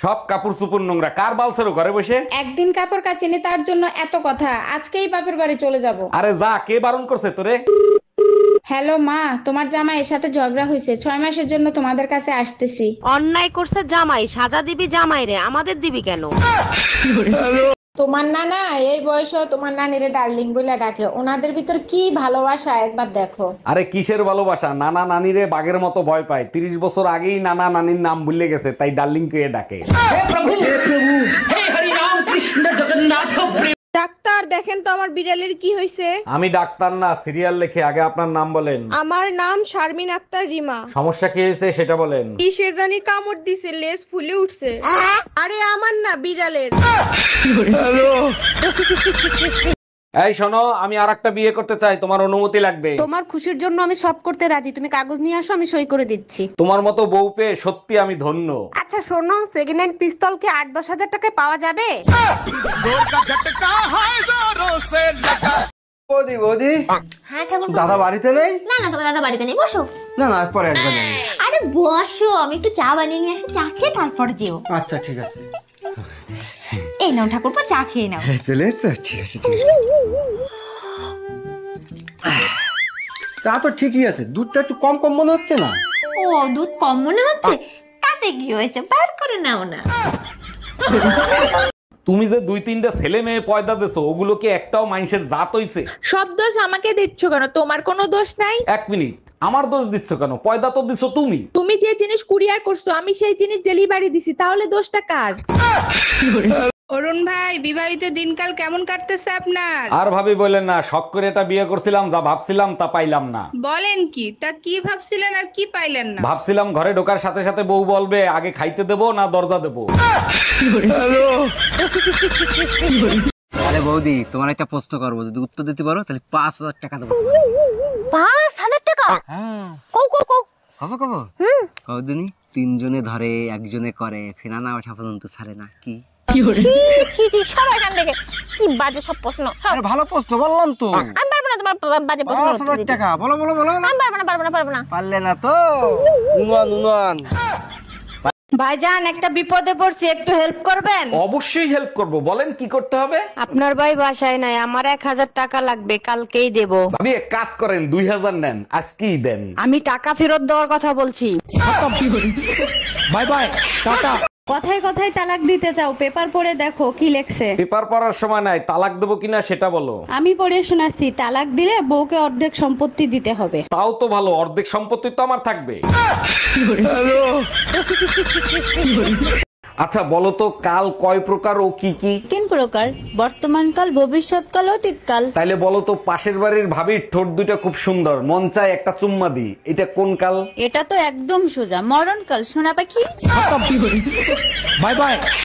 সব কাপড় চোপড় নোংরা, কার বালছেরো ঘরে বসে? একদিন কাপড় কাচিনি তার জন্য এত কথা, আজকেই বাপের বাড়ি চলে যাব। আরে যা, কে বারণ করছে তোরে? হ্যালো মা, তোমার জামাইয়ের সাথে ঝগড়া হয়েছে, 6 মাসের জন্য তোমাদের কাছে আসতেছি। অন্যায় করছে জামাই, সাজা দিবি জামাই রে, আমাদের দিবি কেন? তোমার নানা এই বয়সেও তোমার নানিরে ডার্লিং বলে ডাকে, ওনাদের ভিতর কি ভালোবাসা একবার দেখো। আরে কিসের ভালোবাসা, নানা নানিরে বাঘের মতো ভয় পায়। 30 বছর আগেই নানা নানির নাম ভুলে গেছে, তাই ডার্লিং কে ডাকে। ডাক্তার দেখেন তো আমার বিড়ালের কি হয়েছে। আমি ডাক্তার না, সিরিয়াল লেখে। আগে আপনার নাম বলেন। আমার নাম শারমিন আক্তার রিমা। সমস্যা কি হয়েছে সেটা বলেন। কিসে জানি কামড় দিছে, লেজ ফুলে উঠছে। আরে আমার না, বিড়ালের। এই শোনো, আমি আরেকটা বিয়ে করতে চাই, তোমার অনুমতি লাগবে। তোমার খুশির জন্য আমি সব করতে রাজি, তুমি কাগজ নিয়ে আসো, আমি সই করে দিচ্ছি। তোমার মতো বউ পেয়ে সত্যি আমি ধন্য। আচ্ছা শোনো, সেকেন্ড হ্যান্ড পিস্তল কি 8-10 হাজার টাকায় পাওয়া যাবে? বৌদি বৌদি, হ্যাঁ ঠাকুর। দাদা বাড়িতে নেই? না না, তোমার দাদা বাড়িতে নেই, বসো। না না, পরে একবার যাবো। আরে বসো, আমি একটু চা বানিয়ে নিয়ে আসি, চা খেয়ে তারপর যেও। আচ্ছা ঠিক আছে। এই নাও ঠাকুরপো, চা খেয়ে নাও। চলে এসছো? ঠিক আছে ঠিক আছে। চা তো ঠিকই আছে, দুধটা একটু কম কম মনে হচ্ছে না? ও, দুধ কম মনে হচ্ছে? তাতে কি হয়েছে, বার করে নাও না। তুমি যে 2-3টা ছেলে মেয়ে পয়দা দেছো, ওগুলো কি একটাও মানুষের জাত হইছে? সব দোষ আমাকে দিচ্ছ কেন? তোমার কোনো দোষ নাই। 1 মিনিট, আমার দোষ দিচ্ছ কেন? পয়দা তো দিছো তুমি। তুমি যে জিনিস কুরিয়ার করছো, আমি সেই জিনিস ডেলিভারি দিছি, তাহলে দোষটা কার? অরুণ ভাই, বিবাহিত দিনকাল কেমন কাটতেছে আপনার? আর ভাবি বললেন না, শখ করে এটা বিয়ে করছিলাম, যা ভাবছিলাম তা পাইলাম না। বলেন কি, তা কি ভাবছিলেন আর কি পাইলেন না? ভাবছিলাম ঘরে ঢোকার সাথে সাথে বউ বলবে আগে খাইতে দেবো না দরজা দেবো। আরে বৌদি, তোমার একটা প্রশ্ন করবো, যদি উত্তর দিতে পারো তাহলে 5000 টাকা দেবো। 5,000 টাকা? হ্যাঁ, কও কও কও। কবে কবে? কদিনই 3 জনে ধরে, 1 জনে করে, ফেনা না ওঠা পর্যন্ত ছাড়ে না। কি ছি ছি, সবাই এখান থেকে কি বাজে সব প্রশ্ন। আরে ভালো প্রশ্ন বললাম তো। আমি পারবো না তোমার বাজে প্রশ্ন। 5000 টাকা, বলো বলো বলো। আমি পারবো না। পারলে না তো উনান উনান। ভাইজান, একটা বিপদে পড়ছি, একটু হেল্প করবেন? অবশ্যই হেল্প করব, বলেন কি করতে হবে। আপনার ভাই বাসায় নাই, আমার 1000 টাকা লাগবে, কালকেই দেব। ভাবি এক কাজ করেন, 2000 নেন, আজকেই দেন। আমি টাকা ফেরত দেওয়ার কথা বলছি। Bye bye, tata. কথায় কথায় তালাক দিতে চাও, পেপার পড়ে দেখো কি লেখছে। পেপার পড়ার সময় নাই, তালাক দেবো কিনা সেটা বলো। আমি পড়ে শোনাচ্ছি, তালাক দিলে বউকে অর্ধেক সম্পত্তি দিতে হবে। তাও তো ভালো, অর্ধেক সম্পত্তি তো আমার থাকবে। আচ্ছা বলো তো, কাল কয় প্রকার ও কি কি? 3 প্রকার, বর্তমানকাল, ভবিষ্যৎকাল, অতীতকাল। তাইলে বলো তো, পাশের বাড়ির ভাবির ঠোঁট দুটো খুব সুন্দর, মন চায় একটা চুম্মা দি, এটা কোন কাল? এটা তো একদম সোজা, মরণকাল, সোনা পাখি। Bye bye.